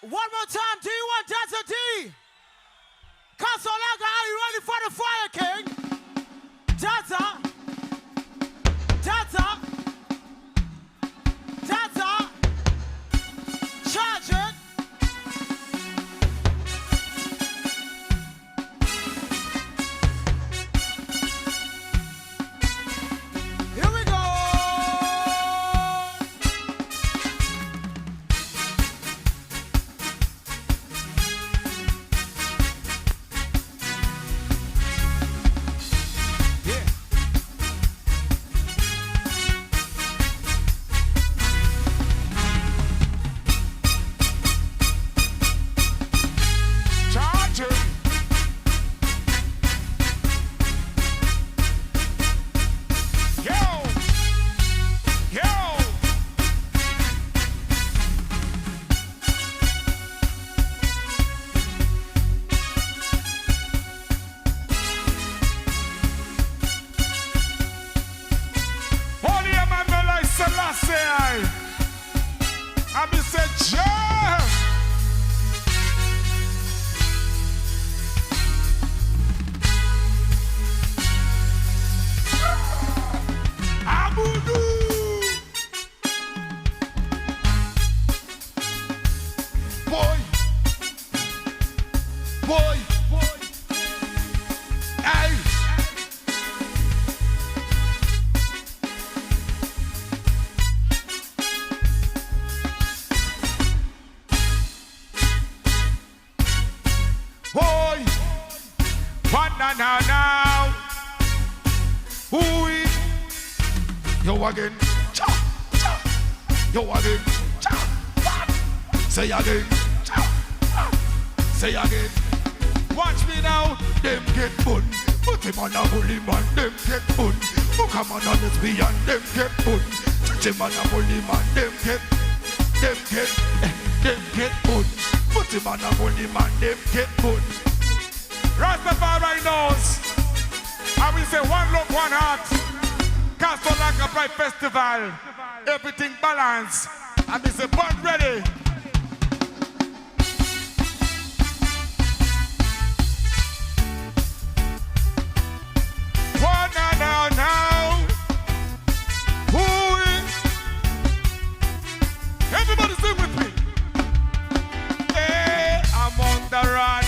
One more time, D1, Dhadza D. Kasolaga, are you ready for the fire, King? Dhadza. Dhadza. Dhadza. Charge it. Here we go. Now, ooh, yo again, cha, cha, yo again, cha, say again, cha, say again. Watch me now, them get bun, but him on a holy man, them get bun. Who come on a lesbian, them get bun. Treat him on a holy man, them get bun. Put him on a holy man, them get bun. Rastafari knows. I will say one love, one heart. CHAAAAAAARRRGGGYYY Braai Festival. Everything balanced. And it's a band ready. One now. Who is? Everybody sing with me. Hey, I'm on the run.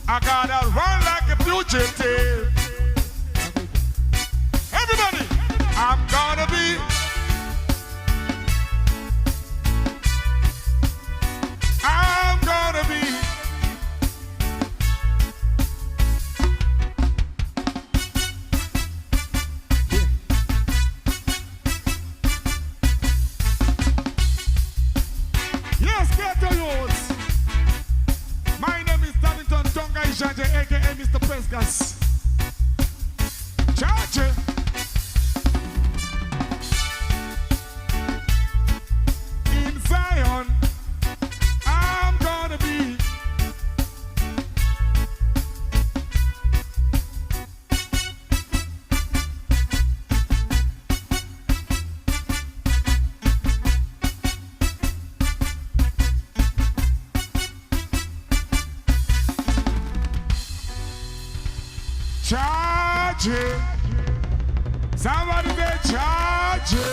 I gotta run like a fugitive. Everybody, I'm gonna be. I'm gonna be. Yes, get to yours. My name is CHARGY, aka Mr. Presgas. CHARGY. In Zion, I'm gonna be. CHARGY. Somebody say CHARGY.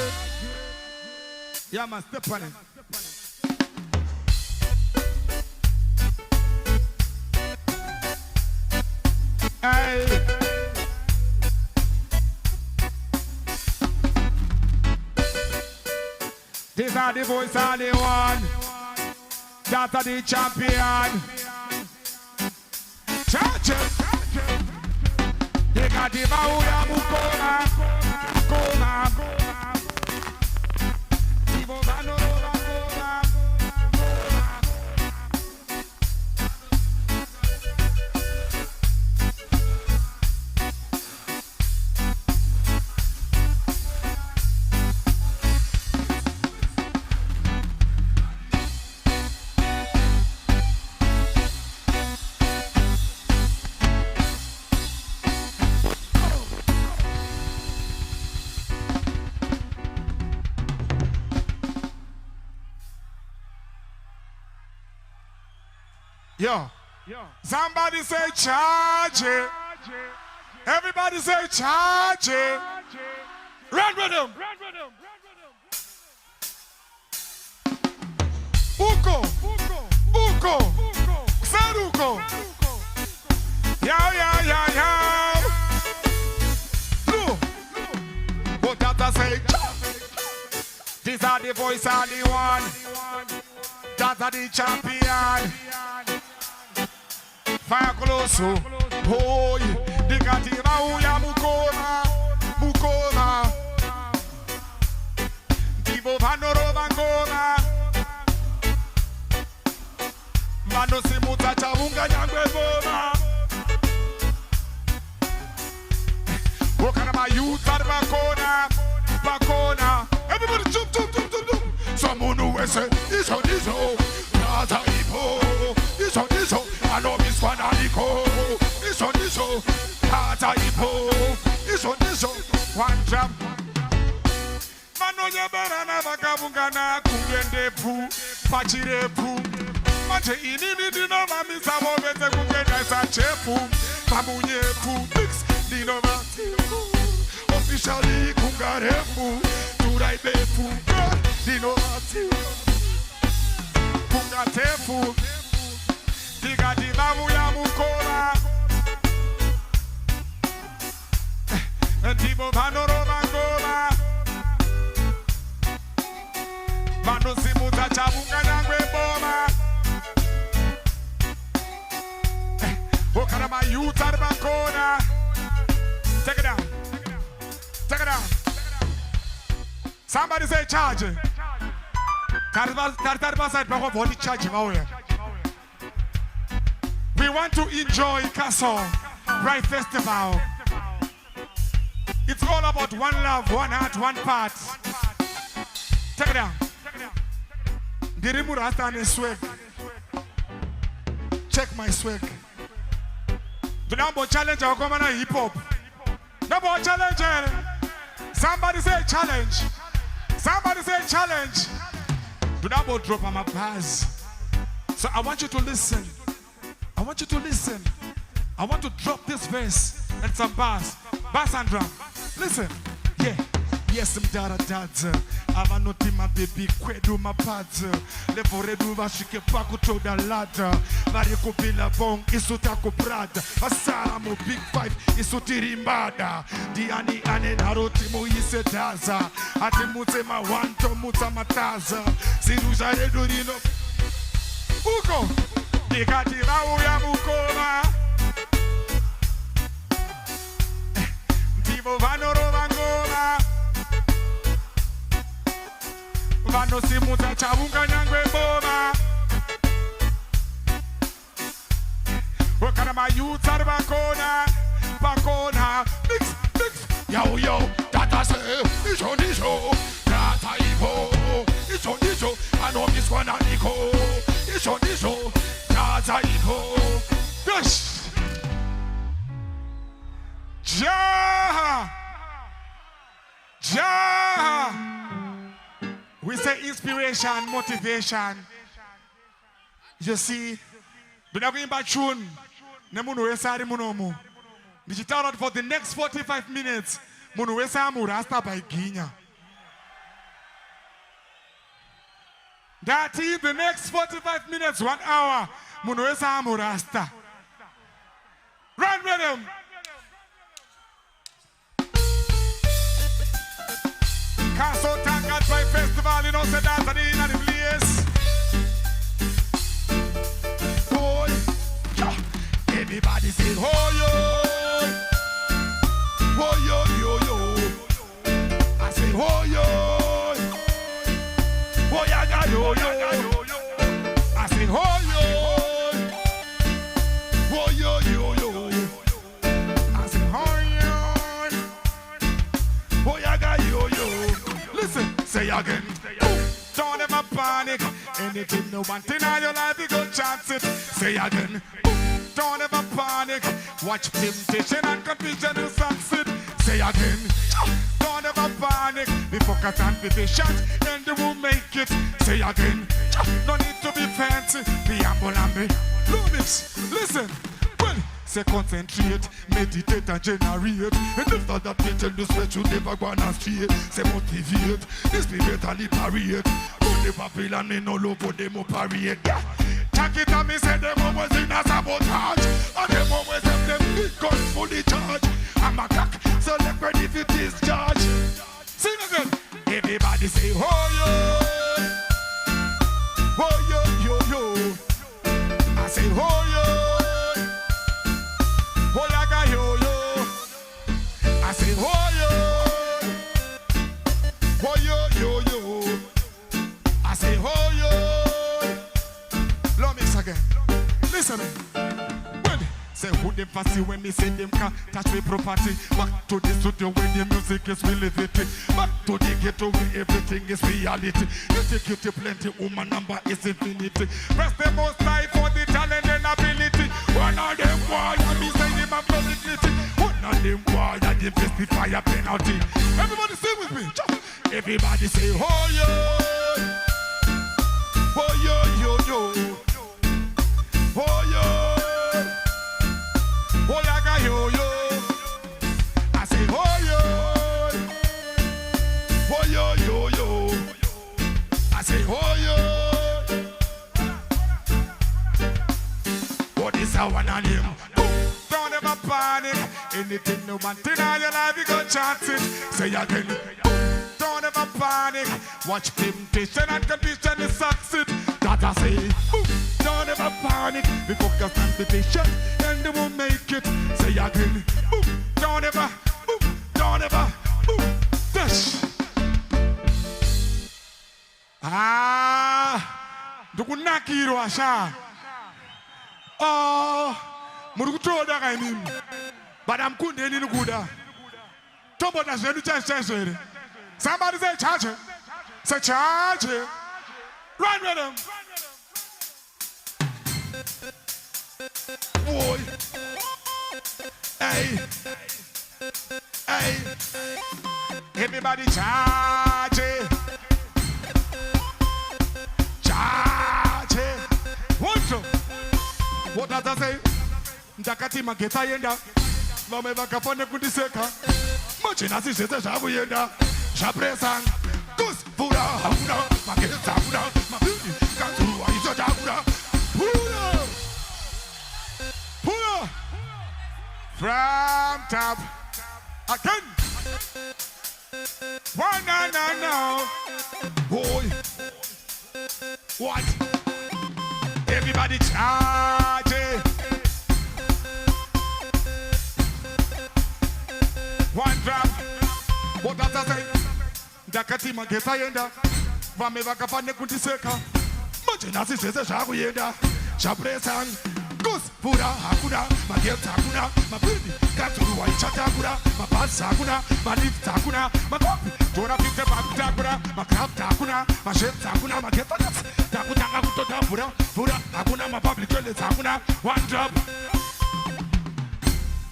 Yeah, man, step on it. Hey. These are the voice of the one. That are the champion. CHARGY. Negativa uya mukoma, koma. Ivo bano koma. Yo. Somebody say CHARGY. Everybody say CHARGY. Run with him. Uko. Saruko. Yeah. Blue. What Dhadza say? These are the voice of the one. Dhadza the champion. Fire close. Oh, the katima uya mukona. Dibo vanoro vangona. Mano simuta chavunga nyangwe bona. Wokanama youth at bakona. Everybody jump. Someone who say, iso. Dhadza ipo. Iso. I know this one aliko. Iso. Dhadza ipo. Iso. One drop. Mano nyabara na vakavunga na kungende pu. Pachire pu. Mache ini dino mami sabo vete kungenda sa chepu. Mamunye pu. Mix dino mati. Officially kungarepu. Turai bepu. Dino mati. Kungatepu. Diga dimamu ya mukora. Dibo vanoro vangora. Mano simuta chavunga nyangwe boma. Okarama youth at bakona. Take it down. Somebody say CHARGY. We want to enjoy Castle Braai Festival. It's all about one love, one heart, one part. Take it down. Dirimu Rasta and swag. Check my swag. The number challenge our common hip hop. Number challenge. Somebody say challenge. Do not drop on my bars. So I want you to listen. I want to drop this verse and some bass and drum. Listen. Yeah. Yes, I'm Dhadza. Avanoti my baby, kwedu my pads. Levoredu vashike paku to the ladder. Variko bila bong, isutako brada. Asara mo big five, isutirimbada. Diani ane naroti mo ise Dhadza. Ati mute ma wanto muta mataza. Siruja redurino. Uko. Dikati rau ya mukona. Divo vanoro vangona. Vano simuta chavunga nyangwe bona. Okarama youth at bakona. Mix. Yo, Dhadza say, iso. Dhadza ipo. Iso. I know this one aliko. Iso. Dhadza ipo. Yes. Ja. We say inspiration, motivation. You see, we're not going back soon. Digital for the next 45 minutes. Munuesa Murasta by Guinea. That is the next 45 minutes, 1 hour. Munuesa Murasta. Run with him. Castle Tangat Braai Festival, you know, say that's the name of the place. Boy, everybody say, oh yo. I say, oh yo. Oh yaga yo. I say, oh yo. Oh yo. I say, oh yo. Oh yaga yo. Listen, say again. Don't ever panic. Anything you want in your life, you go chance it. Say again. Don't ever panic. Watch temptation and confusion, you succeed. Say again. Don't ever panic. Be focused and be patient, and you will make it. Say again. No need to be fancy. Be humble and be Lumix, listen. Well, say concentrate, meditate and generate. And after that, they tell you sweat you never go on straight. Say motivate, inspirate and liberate. Put the Babylon in all over them operate. Check it and me say them always in a sabotage. And them always have them big guns fully charged. I'm a clock, so let ready if it is charge. Sing again. Everybody say, oh yo. Oh yo, yo, yo. I say, oh yo. Oh yaga, yo, yo. I say, oh yo. Oh yo, yo, yo. I say, oh yo. Let me mix again. Listen. Say who them fussy when me say them can't touch me property. Back to the studio where the music is reality. Back to the ghetto where everything is reality. You take it to plenty, woman number is infinity. Press the most high for the talent and ability. One of them why I me say them have no dignity. One of them why I give the fire penalty. Everybody sing with me. Everybody say oh yo. Oh yo yo yo. Oh yo. Oh yaga yo yo, I say oh yo, oh yo yo yo, I say oh yo. What is our one on him? Don't ever panic. Anything no man in your life you go chance it. Say again. Don't ever panic. Watch temptation and condition is succeed. That I say. Don't ever panic. Be focused and be patient, and they will make it. Say again. Don't ever. Don't ever. Dash. Dukunakiro asha. Murukutoda kaimim. Badam kunde ni nukuda. Tobo na zenu chance. Somebody say charge. Say charge. Run with them. Boy. Hey. Hey. Everybody charge. Charge. What does that say? Dakati mageta yenda. Mame bakafone kudiseka. Machina si sete shabu yenda. Shapresan. Kus pura hakuna. Mageta hakuna. Mabili. Katuru wa iso hakuna. Pura. Pura. From top. Again. One no. Boy. What? Everybody charge. One drop. What does that say? Dakati mageta yenda. Vame vakafane kundiseka. Machina si sese shabu yenda. Shapresan. Gus pura hakuna. Mageta hakuna. Mabidi. Katuru wa ichata hakuna. Mapasa hakuna. Malifta hakuna. Makopi. Jona pite bakita hakuna. Makrafta hakuna. Mashepta hakuna. Mageta nats. Takutanga kutota pura. Pura hakuna. Mapublic toilets hakuna. One drop.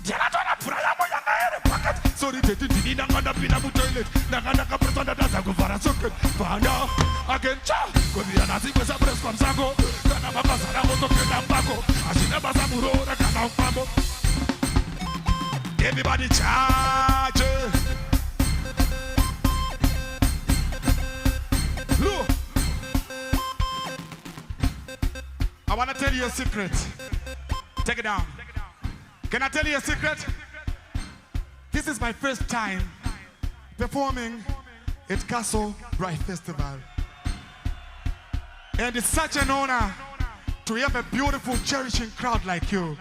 Janatona pura yamo yanga ere packet. Sorry tete dini nanganda pina mu toilet. Nanganda ka persona dasa kuvara socket. Panda again cha. Kobi anasi kwesa press kwa msako. Kana mabasa na moto kenda mbako. Asina basa murora kana mpambo. Everybody charge. Look. I want to tell you a secret. Take it down. Can I tell you a secret? This is my first time performing at Castle Braai Festival. And it's such an honor to have a beautiful, cherishing crowd like you.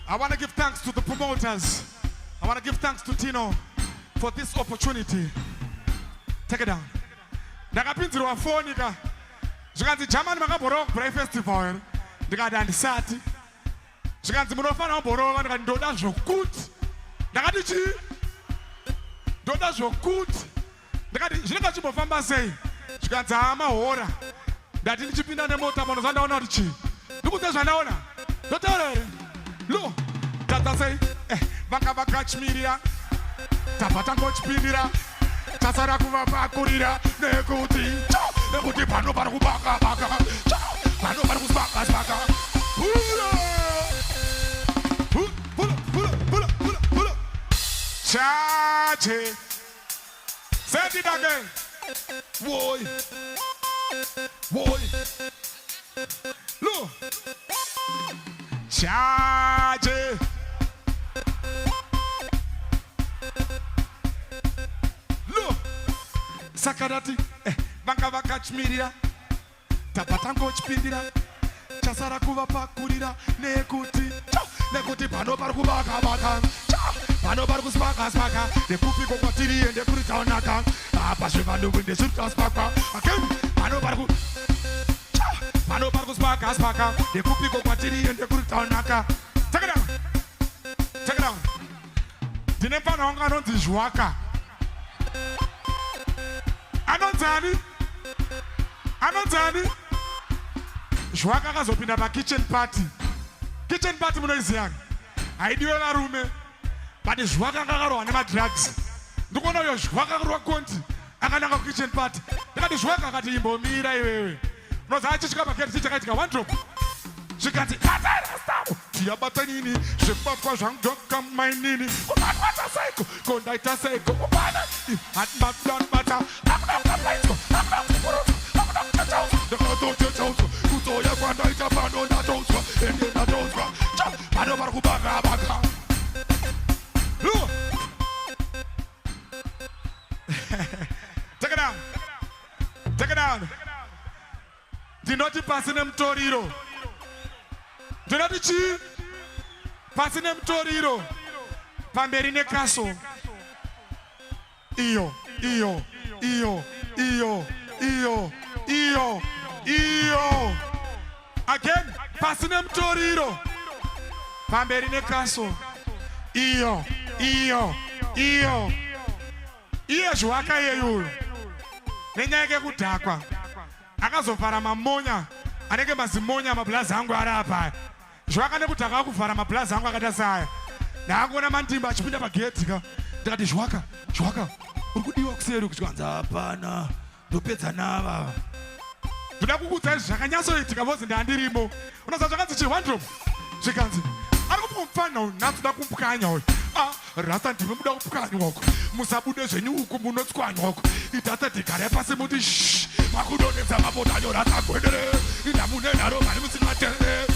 I want to give thanks to the promoters. I want to give thanks to Tino for this opportunity. Take it down. Nakapinziro wa fonika. Zvikanzi German makaboroka Braai Festival. Ndikati handisati. Zvikanzi munofana kuboroka ndikati ndoda zvokuti. Ndakati chi? Ndoda zvokuti. Ndikati zvinenge chimbofamba sei? Zvikanzi mahora. Ndati ndichipinda nemota pano zandaona kuti chi. Ndikuti zvandaona. Ndotaura here. Lo. Dhadza sei? Vanga vakachmirira. Tabva tangochipindira. Tasara kuvapakurira nekuti pano pari kubaka. Pano pari kusbaka. Pull up. Chargy. Say it again. Boy. Look. Chargy. Look. Sakarati. Banga chmirira. Tapatango chpindira. Chasara kuva pakurira. Nekuti pano parkubaka baka. Pano parkusmaka smaka. De kupi kokotiri and de kuritaonaka. Pashivanu with the suit spaka. Again. Pano parkusmaka smaka. De kupi kokotiri and de kuritaonaka. Take it down. Dinepa nonga non tijuaka. Anotani. Juaka kazopinda pa kitchen party. Kitchen party munoizianga. Aidiwe na rume. But the Juaka Garo and my drugs. Do you know your Juaka Roconti? I can have a kitchen party. Look at the Juaka got him, Mira. No, I just got a kitchen one drop. She got it. Tia Batanini, she papa Jean Docam, my nini. What a cycle. Go night a cycle. At Batman Bata. I'm not the lights. I'm not the world. I'm not the house. The house. Who told you one night about on that house? And then that house. I don't know about look. Take it down. Do not passing them Toriro. Do not chi passing them Toriro. Pamberine Caso. Io. Again, passing them Toriro. Pamberine Caso. Iyo Juaka yeyu. Nenyake kudhakwa. Akazovhara mamonya. Anenge mazimonya mablazi angu arapa. Juaka nekudhakwa kuvhara mablazi angu akata saya. Ndakuona mantimba achipinda pageti ka. Ndakati Juaka, uri kudiwa kuseri kuchwanza hapana. Ndopedza nava. Ndoda kukuudza zvakanyatsoitika vozi ndandirimo. Unoziva zvakanzi chiwandropu. Zvikanzi arikupumfana unatsuda kumpukanya uyu. Rasta ndimi muda kupukanya wako. Musabude zvenyu uku munotswanya wako. Idhadza tigare pasi muti shh. Makudonedza mabotanyo rasta gwendere. Indamune naro mari musimatere.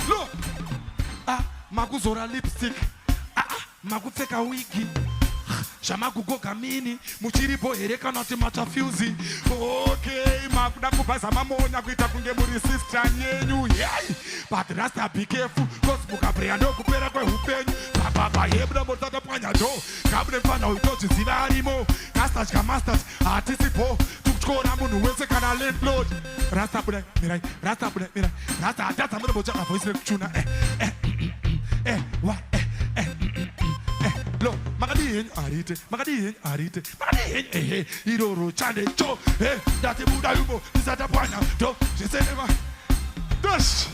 Look. Makuzora lipstick. Makupfeka wigi. Shamagugoka mini muchiripo here kana kuti machafyuzi. Okay, makuda kubhaza mamonya kuita kunge muri sister yenyu. Yai, but rasta be careful cause mukabreya ndokupera kwehupenyu. Baba yebra motata panya do. Kabne fana utochiziva arimo. Rasta chika masters hatisipo. Tukuchora munhu wese kana landlord. Rasta buda mirai. Rasta atatsa munhu bochaka voice rekuchuna. What? Lo, makadi arite. Iroro chande cho. Dati buda yubo. Isata pwana do. Jisenema. Dosh.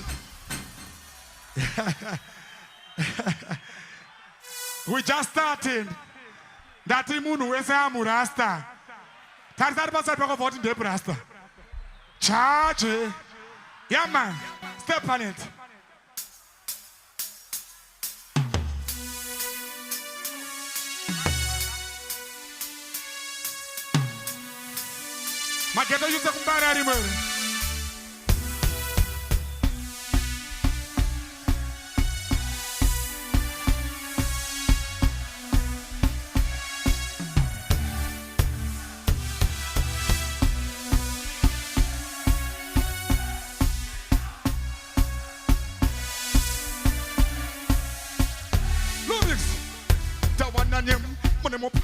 We just started. Dati munu wese amurasta. Tarzar basa pako voting de rasta. Chargy. Yeah man. Step on it. Mageto yusa kumbara arimwe. Lumix. Tawananyem. Money up.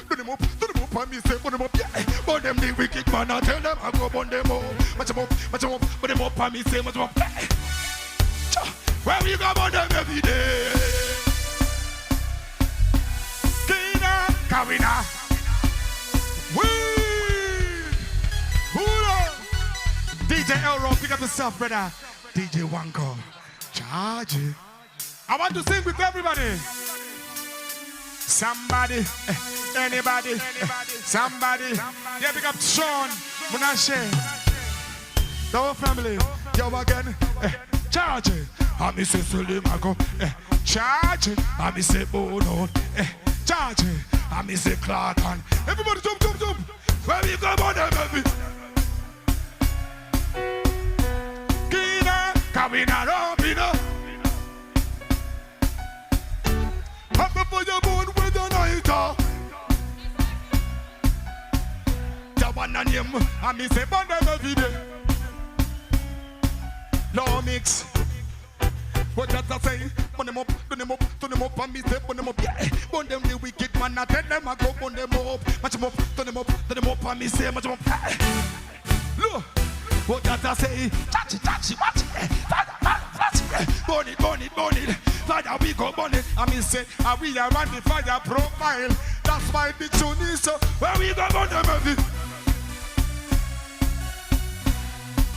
Me say put them up, yeah. But them the wicked man, I tell them I go burn them up. Match them up, put them up, and me say match them up. Where we go burn them every day? Kina, Kawina, DJ Elro, pick up yourself, brother. DJ Wanko, Chargy. I want to sing with everybody. Somebody, anybody, somebody. Yeah, pick up Sean, Munashe, the whole family. Yo again, CHARGY. I me say Sulimago, CHARGY. I me say Bono, CHARGY. I me say Clark and everybody jump, jump, jump. Where we go on them, baby? Kina, Kawina, Robina. Up before your moon with the night. The one on him, I me say Bondem every day. Low mix. What does I say? Burn them up, turn them up, turn them up, and me say burn them up, yeah. Burn them the wicked man, I tell them I go burn them up. Match them up, turn them up, and me say match them up. Look, what does I say? Touch it, watch it, burn it, burn it, burn it. Fire we go burn it, and me say, and we are on the fire profile. That's why the tune is so. Where we go burn them every?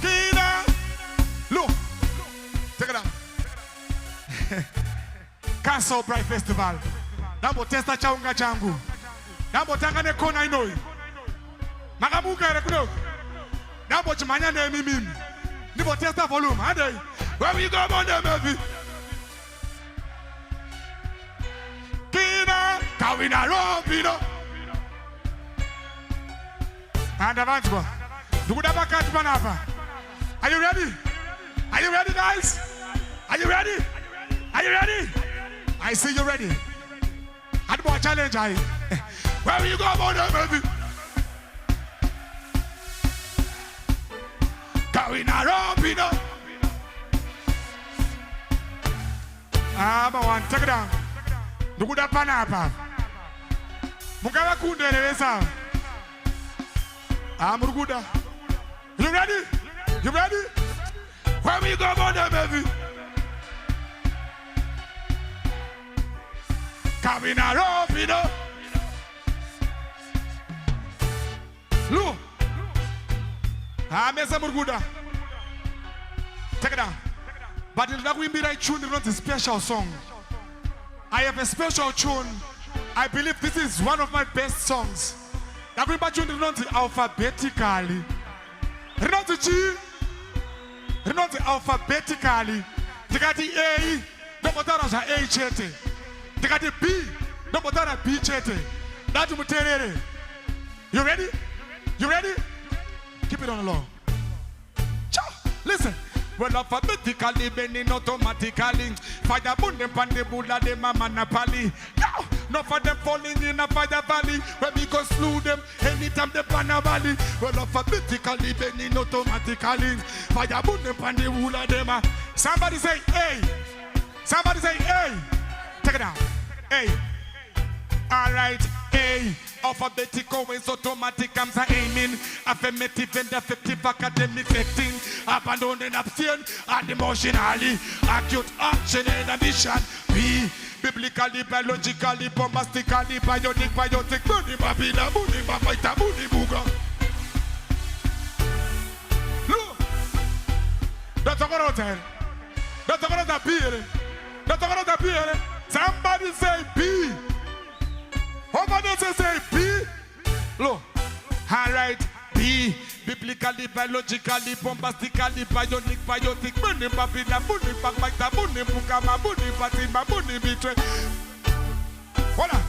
Kina, look, take it out. Cancel Braai Festival. Nambo testa chaunga changu. Nambo tangane kona inoi. Magamuka rekuno. Nambo chimanya ne mimim. Nibo testa volume. Ade. Where we go on them baby? Kina Kawina Robino. And advance go. Dugudabakat Manava. Are you ready? Are you ready, guys? Are you ready? Are you ready? I see you ready. I'd more challenge I. Where will you go about them, baby? Kawina Robino. Ah, one, take it down. Duguda Panapa. Mugawa Kunde Resa. Ah, Muguda. You ready? You ready? Where will you go about them, baby? Kawina Robino. Look. Ah, Mesa Muguda. Take it down. But in that we be right tune, not a special song. I have a special tune. I believe this is one of my best songs. That we be tuned not alphabetically. Not the G. Not alphabetically. They got the A. No matter A chete. They got the B. No matter B chete. That's what you ready? You ready? Keep it on the law. Listen. Well, alphabetically, bending automatically. Fire burn them pan the bulla, them a manapali. No, not for them falling in a fire valley. Where we go slew them anytime they pan a valley. Well, alphabetically, bending automatically. Fire burn them pan the bulla, them a. Somebody say, hey. Somebody say, hey. Take it down. Hey. All right, hey. Alphabetical ways automatic, I'm aiming. Affirmative and effective academic acting. Abandoning abstain and emotionally. Acute action and ambition. B. Biblically, biologically, bombastically, bionic, biotic, bunny, babila, bunny, babaita, bunny, buga. Look! That's a good hotel. That's a good hotel. That's a good hotel. Somebody say B. Over there say B. Look. All right. B. Biblically, biologically, bombastically, bionic, biotic, bunny, babila, bunny, babaita, bunny, bukama, bunny, batima, bunny, betray. Voila.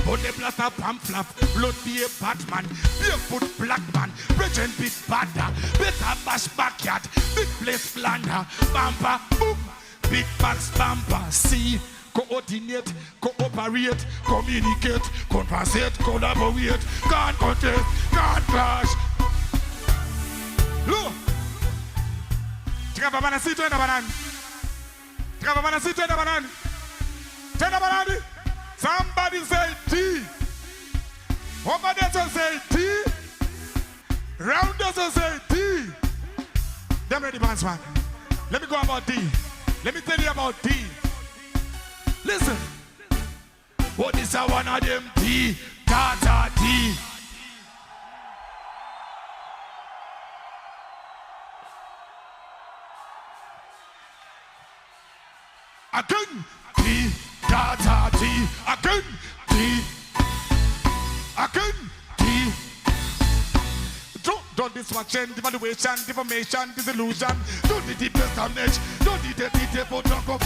Bunny blaster, pump flap, blood be a Batman, barefoot black man, Regent big badder, better bash backyard, big place flander, bamper, boom, big bags bamper, see. Coordinate, cooperate, communicate, compensate, collaborate, can't contest, can't clash. Look! Trava si tu banan. Trava si tu banan. Tena banani. Somebody say T. Over there say T. Round us say T. Them ready, man. Let me go about D. Let me tell you about D. Listen, what is a one of them D? Dhadza D. Again D, Dhadza D. Again D. Again D. Don't this watching, devaluation, deformation, disillusion. Don't need the best damage, don't need the detail for talk of.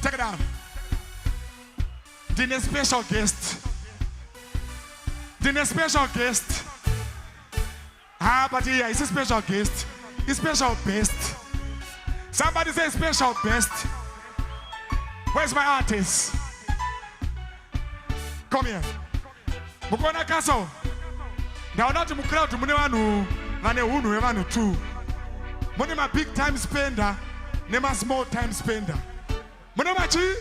Take it down. The next special guest. The next special guest. Ah, but yeah, it's a special guest. It's special best. Somebody say special best. Where's my artist? Come here. Mukona kaso. Now not to crowd to Munewanu, and a Unu Evanu too. Money my big time spender, name a small time spender. Monemachi,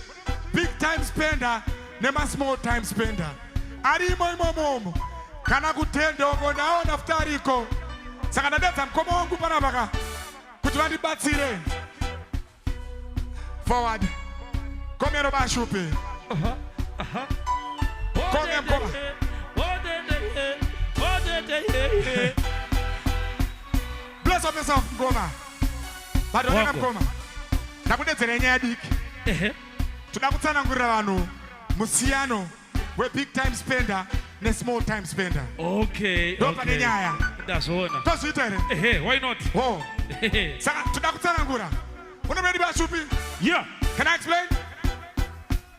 big time spender, name a small time spender. Ari moi mom. Kana kutendo go down after Rico. Sakana data come on kupanabaka. Kutwandi batsire. Forward. Come here, Bashupi. Come here, come. Bless up yourself, Goma. But don't have Goma. Nakute terenya dik. Tunakutana nguravano. Musiano. We're big time spender, ne small time spender. Okay. Don't Okay. That's all. Toss it. Why not? Oh. Saka tunakutana ngura. Una ready Bashupi? Yeah. Can I explain?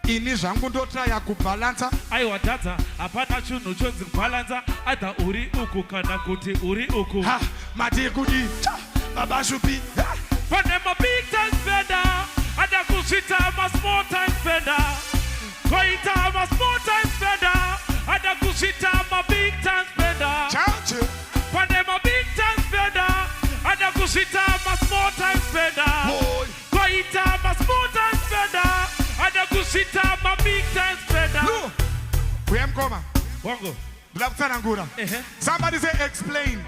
Ini zvangu ndotra ya kubalansa. Aiwa Dhadza, apana chinhu chonzi kubalansa, ada uri uku kana kuti uri uku. Ha, mati kudi. Baba Shupi. Pane ma big time spender, ada kusita ma small time spender. Koita ma small time spender, ada kusita ma big time spender. Charge. Pane ma big time spender, ada kusita ma small time spender. Boy. Koita ma small time spender, ada kusita ma big time spender. No. We am Goma. Wango. Blakutana ngura. Somebody say explain.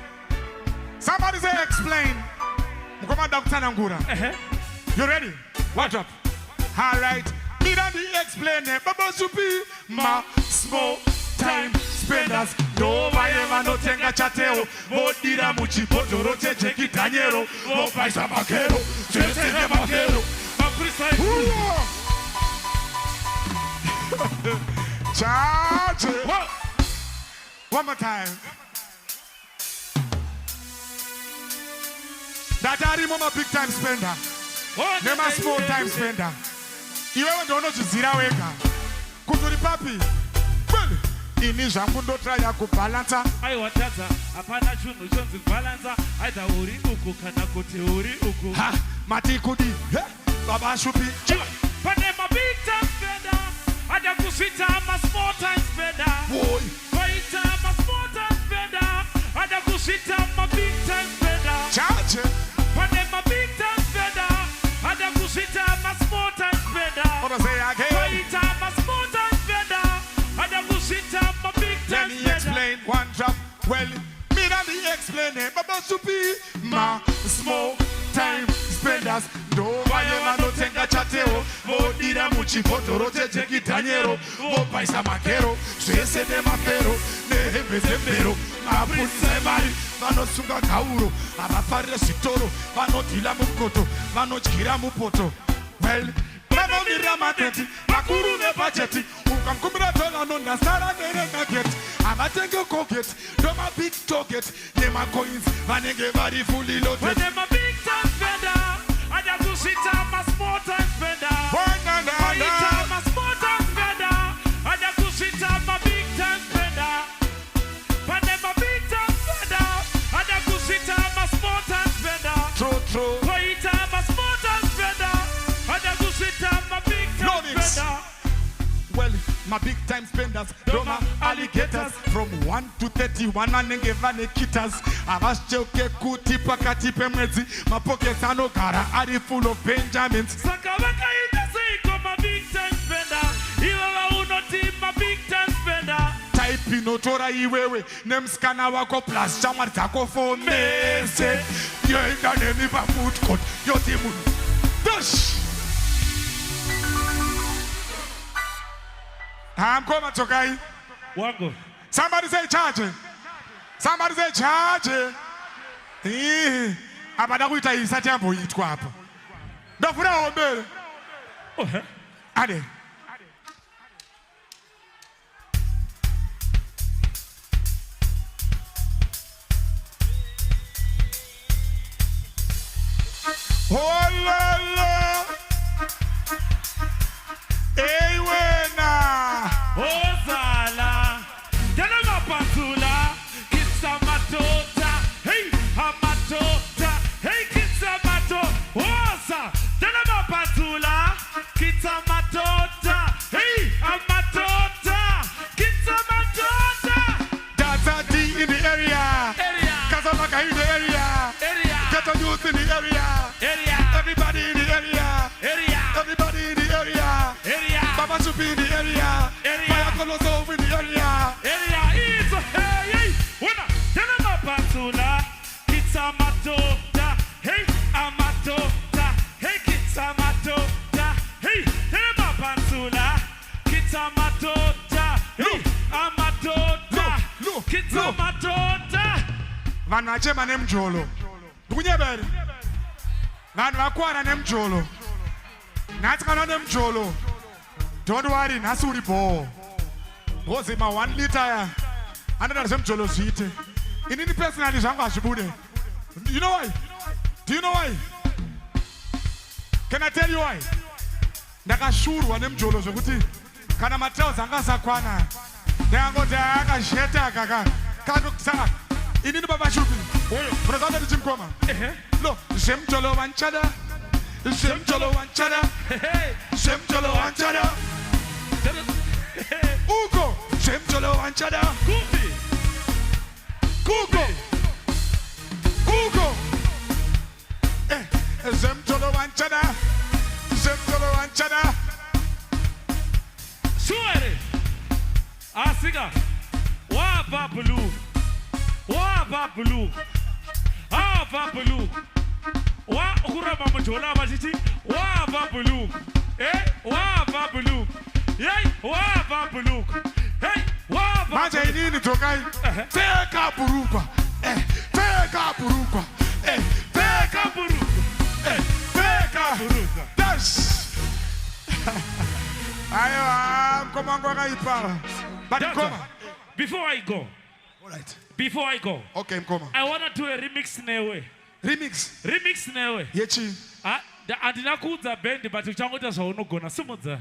Somebody say explain. Mukoma Blakutana ngura. You ready? What up? All right. Mirandi explain it. Baba Supi, ma small time spenders. No vaeva no tenga chateo. Modira muchipoto roche cheki tanyero. Mo paisa makero. Chese de makero. Charge. One more time. That are mama big time spender. Never small time spender. You ever don't know to zira wega. Kuturi papi. Well, ini jangu ndotra ya kubalansa. Aiwa Dhadza, apana chinhu chonzi kubalansa, aida uri uku kana kuti uri uku. Ha, mati kudi. Baba Shupi. Pane ma big time spender, ada kusita ma small time spender. Boy. Koita ma small time spender, ada kusita ma big time spender. Charge. Pane ma big time spender, ada kusita ma small time spender. What say again? Koita ma small time spender, ada kusita ma big Let time me spender. explain one drop. Well, me not me explain it. Baba Supi, ma small time spenders. No vaeva no tenga chateo. Modira muchipoto roche cheki tanyero. Mo paisa makero. Chese de makero. Nehembe zembero. Abunse mari. Vano sunga kauro. Abafare sitoro. Vano tila mukoto. Vano chikira mupoto. Well, Mano miramateti, makuru ne budgeti. Ukam kumra tola no nasara nere nugget. Amatenge koket, doma big target. Nema coins, vanenge very fully loaded. When them a big time spender, I just to sit on my small time spender. Koita my small time spender, I just to sit on my big time spender. When them a big time spender, I just to sit on my small time spender. True. Koita my small time spender, I just to sit on my big time spender. Well, my big time spenders, doma alligators from 1 to 31 vanenge vane kitas. Avaschoke kuti pakati pemwedzi. My pockets are no gara, are full of Benjamins. Sakavaka ita say come a big time spender. Iwa uno team a big time spender. Type inotora iwewe, name scanner wako plus chamar zako for mese. You ain't done any for food court, your team. Dush! I'm coming to guy. Wango. Somebody say charge. Somebody say charge. Abada kuita isati hapo itwa hapo. Ndafuna ombe. Ade. Oh la la. Hey wena. Oh Zala. Tena mapatula. Kitsa matota. Hey, amatota. Hey, kitsa mato. Osa. Tena mapatula. Kitsa matota. Hey, amatota. Kitsa matota. Dhadza D in the area. Kazamaka in the area. Get a youth in the area. Everybody in the area. Everybody in the area. Baba Supi in the area. Fire Colosso in the area. Is hey, wanna tell him about Patula. Kitsa matota. Hey, amatota. Hey, kitsa matota. Hey, tell him about Patula. Kitsa matota. Hey, amatota. Kitsa matota. Vanhu vachema nemjolo. Ndikunyebere. Vanhu vakwara nemjolo. Nhasi kana nemjolo. Don't worry, nhasi uri ball. Ngozi ma 1 liter ya. Anoda zvemjolo zviite. Inini personally zvangu hazvibude. You know why? Do you know why? Can I tell you why? Ndakashurwa nemjolo zvekuti kana matails anga asakwana. Ndangoti akasheta kaka. Saka inini baba shupi. Munozanda ndichimkoma. Lo, zvemjolo vanchada. Zvemjolo vanchada. Zvemjolo vanchada. Ugo, Shemjolo Anchada. Google. Shemjolo Anchada. Shemjolo Anchada. Sure. Asiga. Wa babulu. Wa kurama mjola bajiti. Wa babulu. Wa babulu. Hey, wa babulu. Hey, wa babulu. Manje inini tokai. Teka burukwa. Teka burukwa. Teka burukwa. Teka burukwa. Dash. Ayo, koma ngwa ipara. But koma. Before I go. All right. Before I go. Okay, koma. I want to do a remix newe. Remix newe. Yechi. Adina kuudza band but uchangota zvaunogona simudza.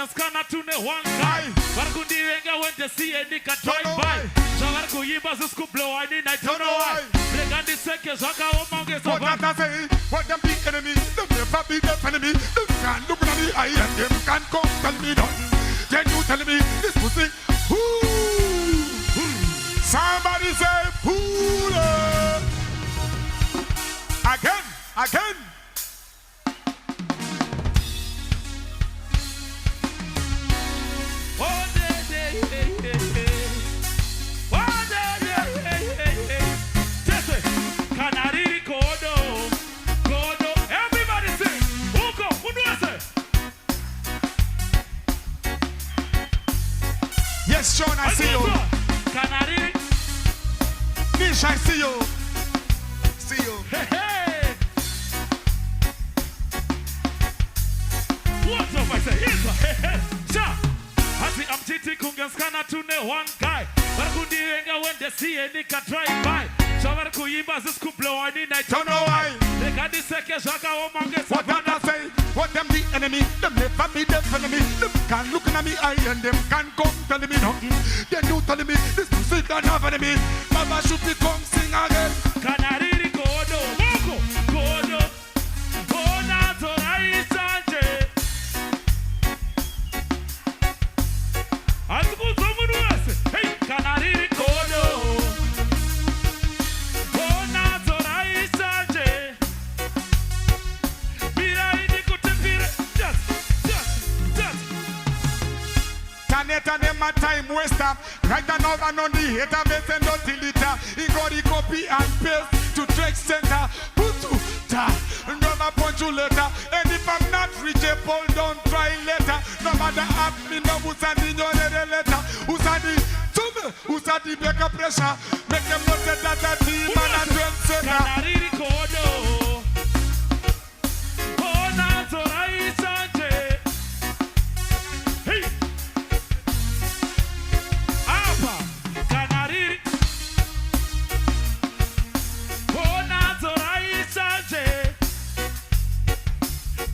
Skana tune one guy. Varkundi wenga wente see any can drive by. So varku yiba zusku blow I need I don't know why. Regandi seke zaka omange so what I say, what them big enemy, them never be the enemy. Them can't look at me, I and them can't come tell me nothing. Then you tell me this pussy, somebody say, pull again. Yes, Sean, I see you. Canary. Nish, I see you. See you. Hey. What's up, I say? Hey. Sha. I'm cheating kungaskana tune one guy. Varkundi wenga when they see any can drive by. So varku yiba zusku blow I need I don't know why. Regandi seke zaka omange so what I say, what them the enemy, them never be the enemy. Them can't look at me eye and them can't come telling me nothing. Then you telling me this music don't have enemy. Baba should be come sing again. Canary godo, moko, godo. Bona torai sanje. Hey, Canary godo. a time waster. Right now and on the hater base and not till it. He got the copy and paste to Trade Center. Putu ta, never punch you later. And if I'm not reachable, don't try later. No matter app me no who's sending your letter. Who's sending to me? Who's sending back a pressure? Make them not say that a team and a Trade Center. Canary Kodo. Oh, not so right, Sanjay. Hey. Apa. Canary. Oh, not so right, Sanjay.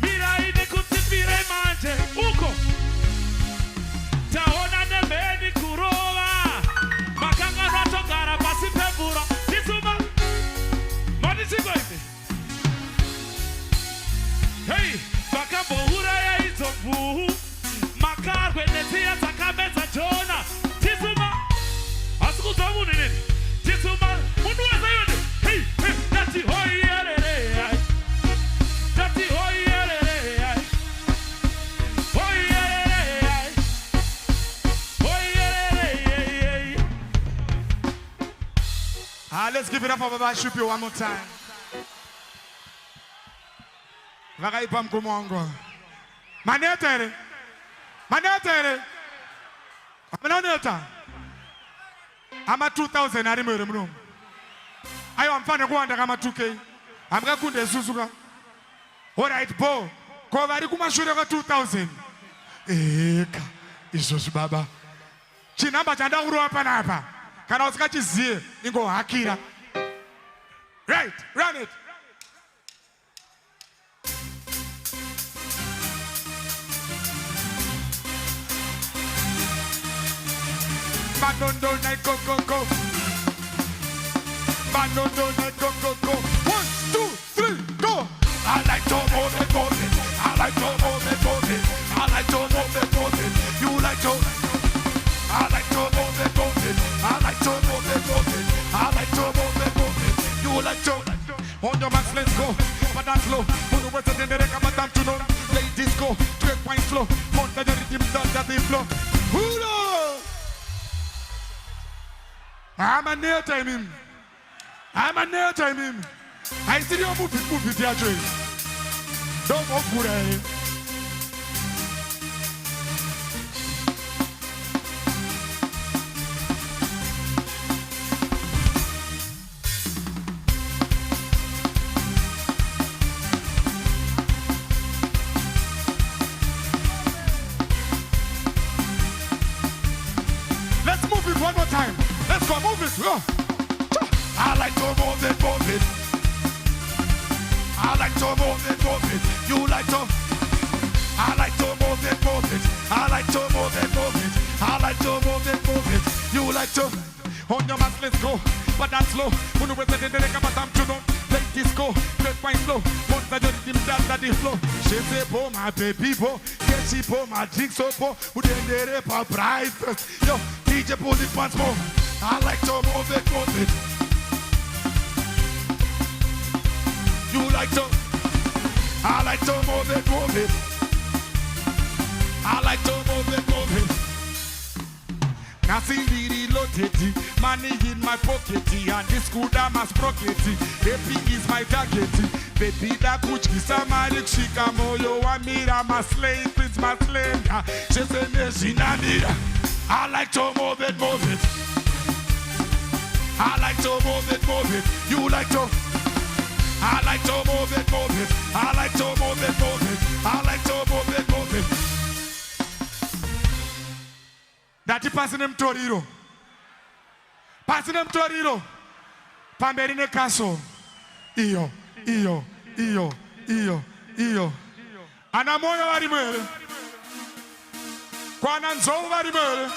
Mira ini kuti mira manje. Uko. Taona ne meni kurowa. Makanga rato gara pasi pebura. Tisuma. Mani sigoite. Hey, bakabo hura ya izobu. Makar kwenezia takameza jona. Tisuma. Asikuza muni nini. Tisuma. Mundu weza yone. Hey, hey, nati hoi yerere. Nati hoi yerere. Hoi yerere. Hoi yerere. Let's give it up for Baba Shupi one more time. Vagaipa mkumongo. Manetere. Manetere. Amenoneta. I'm at 2,000 ari mwere mrum. Ayo amfane kuanda kama 2K. Amga kunde susuka. Alright, bo. Kwa vari kumashure kwa 2,000. Eka. Isosi baba. Chinamba chanda uru hapa na hapa. Kana usika chizie. Ingo hakira. Right, run it. Banondo night go go go. Banondo night go go go. 1, 2, 3, go. I like to move it, move it. I like to move it, move it. I like to move it, move it. You like to. I like to move it, move it. I like to move it, move it. I like to move it, move it. You like to. On your marks, let's go. But that's slow. Who the words in the record, but time to know. Ladies go. 12 points slow. Month the rhythm does that flow. Hula! I'm a nail time him. I'm a nail time him. I see you move it, dear Joy. Don't go for it. Let's move it one more time. Let's go, move it. I like to move it, move it. I like to move it, move it. You like to. I like to move it, move it. I like to move it, move it. I like to move it, move it. You like to. On your marks, let's go. But that's slow. When you were saying the record, but I'm to know. Let this go. Let wine flow. Once I just give that the flow. She say, po my baby, po. Get she po my drink so po. Would then they rap a Braai first. Yo, DJ pull it once more. I like to move it, move it. You like to. I like to move it, move it. I like to move it, move it. Nothing really loaded, money in my pocket, and this good I must pocket. Happy is my target. Baby, that kuchi samari chika moyo wa mira maslay, prince maslay. She say nezinamira. I like to move it, move it. I like to move it, move it. You like to. I like to move it, move it. I like to move it, move it. I like to move it, move it. That is passing him Toriro. Passing him Toriro. Pamberine Castle. Iyo. Anamoyo warimere. Kwana nzou warimere.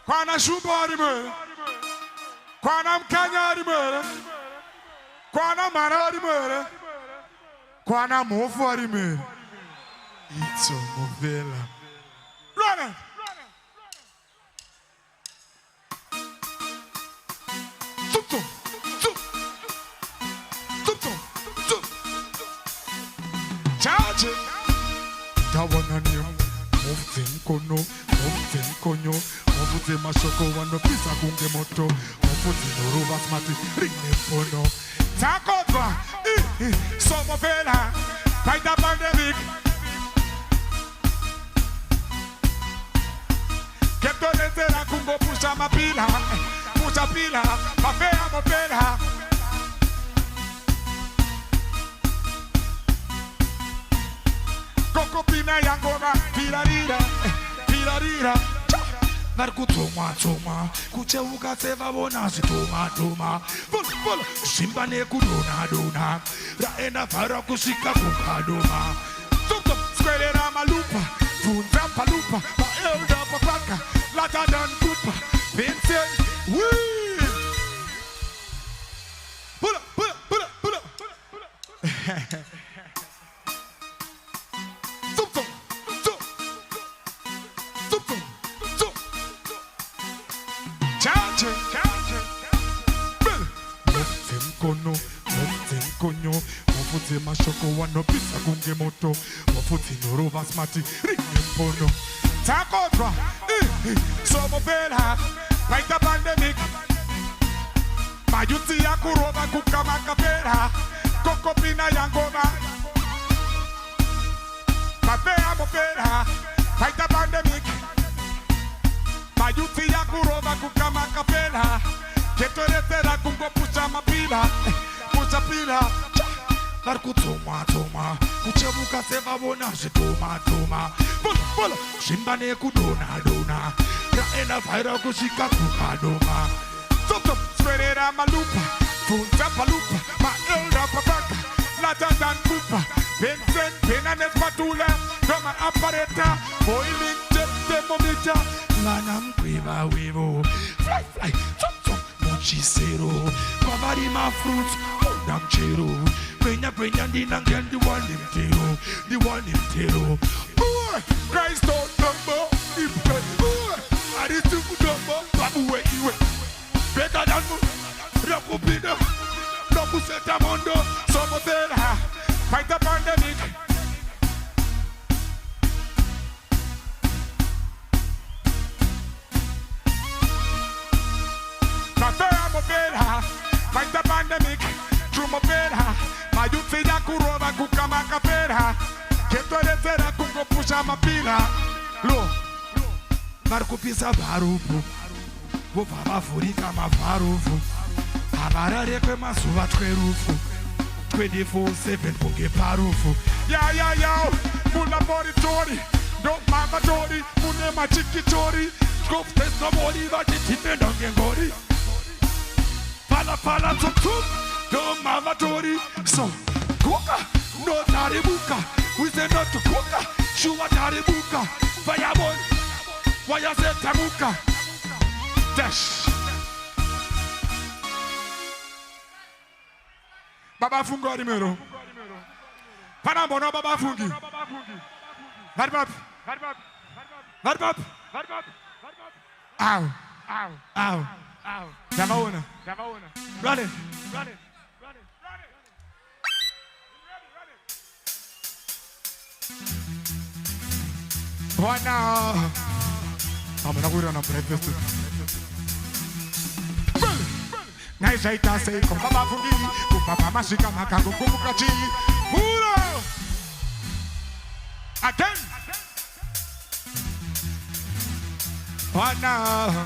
Kwana shumbo warimere. Kwana mkanya warimere. Kwana mara warimere. Kwana mofu warimere. It's a movela. Run it! Charge it. That one on you. Move them, go no. Move them, mashoko wanopisa kunge moto wafuti noruva smati ringe mpono takodwa somofela fight the pandemic ketoletera kungo pusha mapila pusha pila mafea mopela Koko pina yangoma pirarira pirarira Narkutoma toma kucheuka seva bona zitoma toma Vol simba ne kudona dona Raena vara kusika kukadoma Tutum squelera malupa Funza palupa Ma elda papaka Lata dan kupa Vincent Wee Pull up Konyo wafuti mashoko wanopisa kunge moto wafuti noruva smati ringe mpono takodwa somofela like the pandemic mayuti ya kurova kukamakapela kokopina yangoma mapea mopela like the pandemic mayuti ya kurova kukamakapela ketoletera kungo pusha mapila Pucha pila Narkutoma toma Kuchebuka seva bona zitoma toma Bola Shimba ne kudona dona Raena vaira kushika kukadoma Toto sferera malupa Funza palupa Ma elda papaka Lata dan kupa Vincent Penanes patula Kama apareta Boiling jet thermometer Lana mkwiva wivo Fly Chisero, Pavari ma fruits, Dam Chero, Pena Dina and the one in Tero. Boy, Christ don't number, I did two number, Babu way you better than Rakupina, Rapu Setamondo, Somotera, fight the pandemic. Fight the pandemic, through my pera. My youth say ya kurova kukamaka pera. Ketoletera kungo pusha mapila. Lo, narkupisa barufu. Vovava furika mavarufu. Avarare kwe masuva twerufu. 24/7 punge parufu. Ya, muna laboratory. Don't mama tori, mune machiki tori. Scope test no body, but it's in the ngengori. Pala tum don't mama tori so kuka no taribuka we say not to kuka shuwa taribuka fireball why say tabuka dash baba fungo nimero pana bono baba fungi harbab ow Jamaona. Run it. What now? I'm gonna go on a breakfast. Nice I say, come Papa Fungi, come Papa Masika Makago Kumukachi. Huro! Again. What now?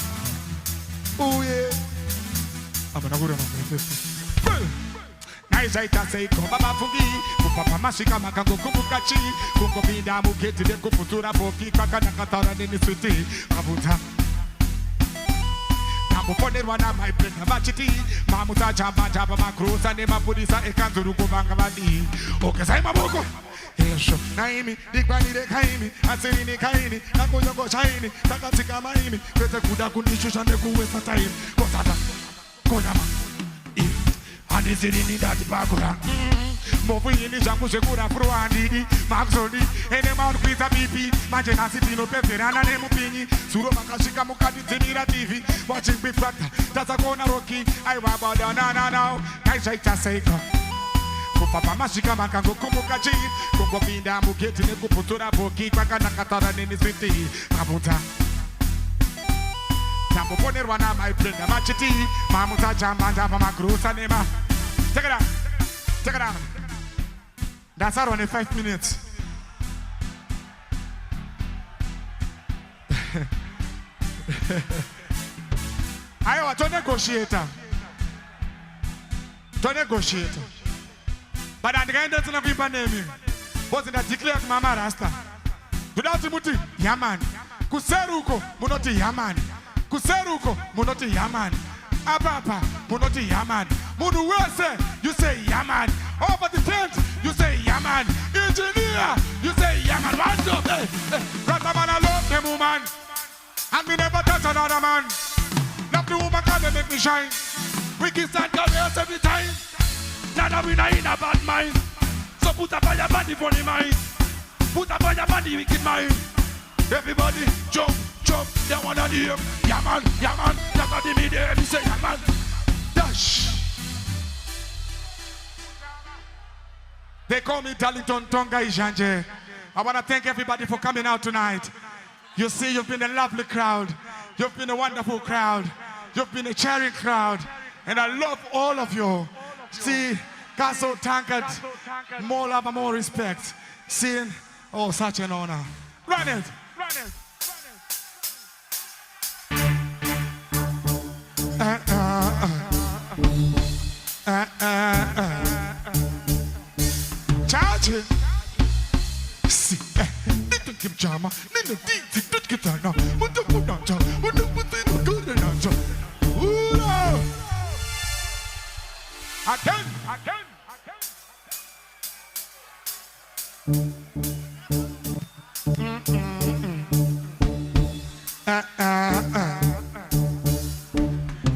Oh yeah. I'm gonna go down on this. Nice I say, come Papa Fungi, Papa Masika Makago Kumukachi, Kumbinda Muketi, the Kuputura Boki, Kakatara in the city, Kabuta. Namuponde wana my friend Machiti, Mamuta Jamba Jamba Macruz, and Mapudisa Ekanzuru Bangabadi. Okay, Saimaboko. Yes, Naimi, Dikwani de Kaimi, Asini Kaini, Nakoyoko Shaini, Takatika Maimi, Peta Kudakunish and the Kuwesta time, Kosata, Kodama, and is it in that Bakura? Movi in the Jangu Segura Pro and Didi, Maxoni, and the Mount Pizza BP, Majena Citino Peperana Nemupini, Suro Makashika Mukati Timira TV, watching Big Factor, Tazakona Rocky, I wabada now, I say, Papa Masika Makango Kumukachi, Kongo Pinda Muketi Kuputura Boki, Kakatara in the city, Kabuta. Jambo ponerwana my blender machiti. Mamuta jamba jamba magrusa nema. Take it out. Take it out. That's out only 5 minutes. Ayo, to negotiate. To negotiate. But at the end of the people name wasn't that declared Mama Rasta. Without Muti, Yaman. Kuseruko, Munoti Yaman. Kuseruko, Munoti Yaman. Abapa, Munoti Yaman. Munu Wese, you say Yaman. Over the tent, you say Yaman. Engineer, you say Yaman. One job, Rataman, I love the woman. And we never touch another man. Love the woman, can they make me shine? We kiss and careers every time. Now we not in a bad mind. So put up on your body funny mind. Put up on your body wicked mind. Everybody jump, jump. They wanna hear Yaman, Yaman. That's what they mean there. They say Yaman. Dash. They call me Darlington Tonga Ijanje. I want to thank everybody for coming out tonight. You see, you've been a lovely crowd. You've been a wonderful crowd. You've been a cheering crowd. And I love all of you. See, Castle Tankard, more love and more respect. Seeing, oh, such an honor. Run it. Run it. Charge. See, little Kim Jama, little Dee, don't get on now. What the put on, what the put in the good answer. Again.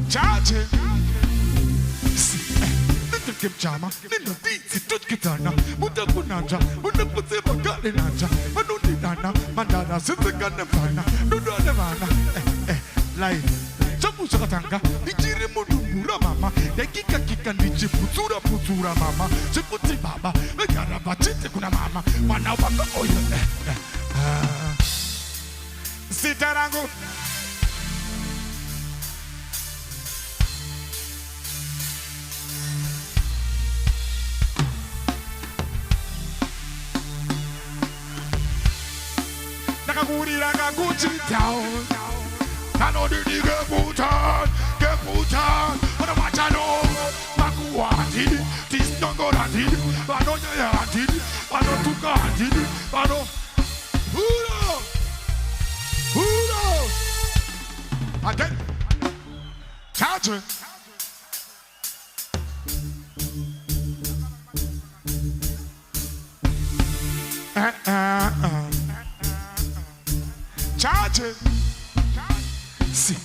Charge. See, little Kim Jama, little Dee, don't get on now. What the put on, what the put in the good answer. But don't need that now. Mandana, sit the gun and fana. No, life. Chamusakatanga, Nijiri Mudura Mama, the Kika Niji Putura Mama, Chiputi Baba, the Karabachit Kuna Mama, Manawaka Oil. Sitarango. Nakaguri Gucci town. I know the get put on. But I watch I know. Makuati, this don't go that did. I know you did. I know to God did. I know. Who again? Charge. Charge. See,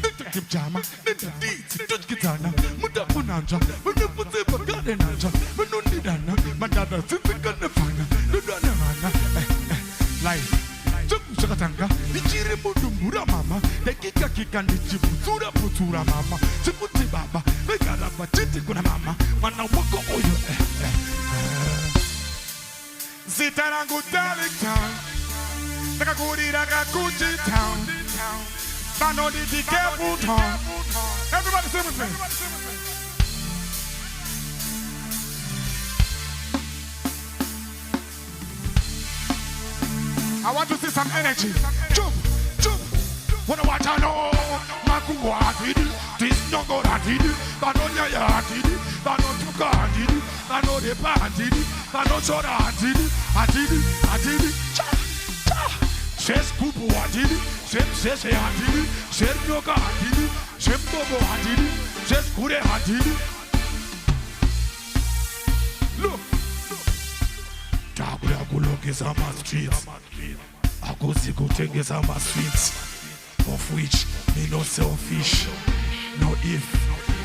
little Kim Jama, little Dee, don't get on now. Muda Punanja, when you put the garden anja, when no need Anna, Madada, sit the gun the fana, the Dana, life. Chamusakatanga, Nijiri Mudura Mama, the Kika Niji Putura Mama, Chiputi Baba, the Karabachiti Kuna Mama, Manawako Oyo. Sitarango Darlington, Nakaguri Gucci town. Everybody sing with me. I want to see some energy. Jump. Wanna watch I know. Makuwa did. This no go that did. I know ya did. I know to God did. I know the band did. I know so that did. Says Kupu did. Says Hadidi, says Yoga Hadidi, says Bobo Hadidi, says Kure Hadidi. Look. Takuya Kuloke Sama streets. Agosi Kutenge Sama streets. Of which me no selfish. No if.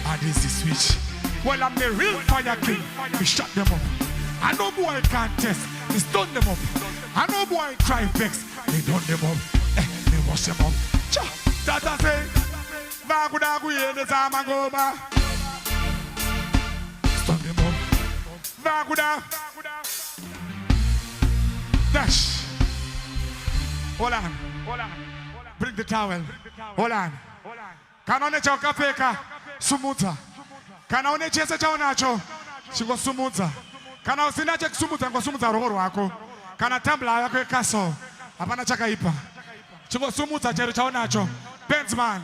And this is switch. Well, I'm the real fire king. We shut them up. I know boy can't test. We stun them up. I know boy cry vex. We done them up. Wash them up. Dhadza say, Vagudagu yende samagoba. Stun them up. Vaguda. Dash. Hold on. Bring the towel. Hold on. Kana une chakapeka sumudza. Kana une chese chaunacho chingosumudza. Kana usina chekusumudza ngosumudza roho rwako. Kana tambla yako ekaso hapana chakaipa. Chingosumudza chero chaunacho. Benzman.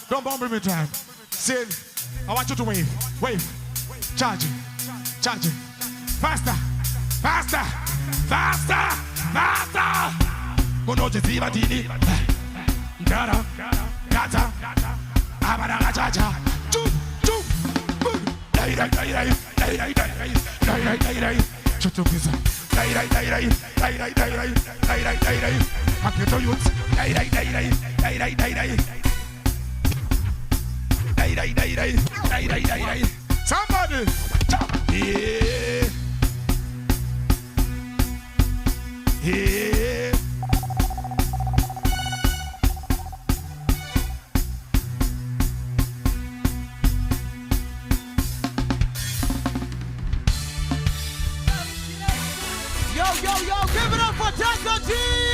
Don't bomb me time. Say, I want you to wave. Charge it. Faster. Monoje ziva dini. Gata. Abana gacha. Chum. Dai. Chutu pizza. Dai. Paketo youth. Dai. Somebody. Yeah. Yo, give it up for Dhadza G!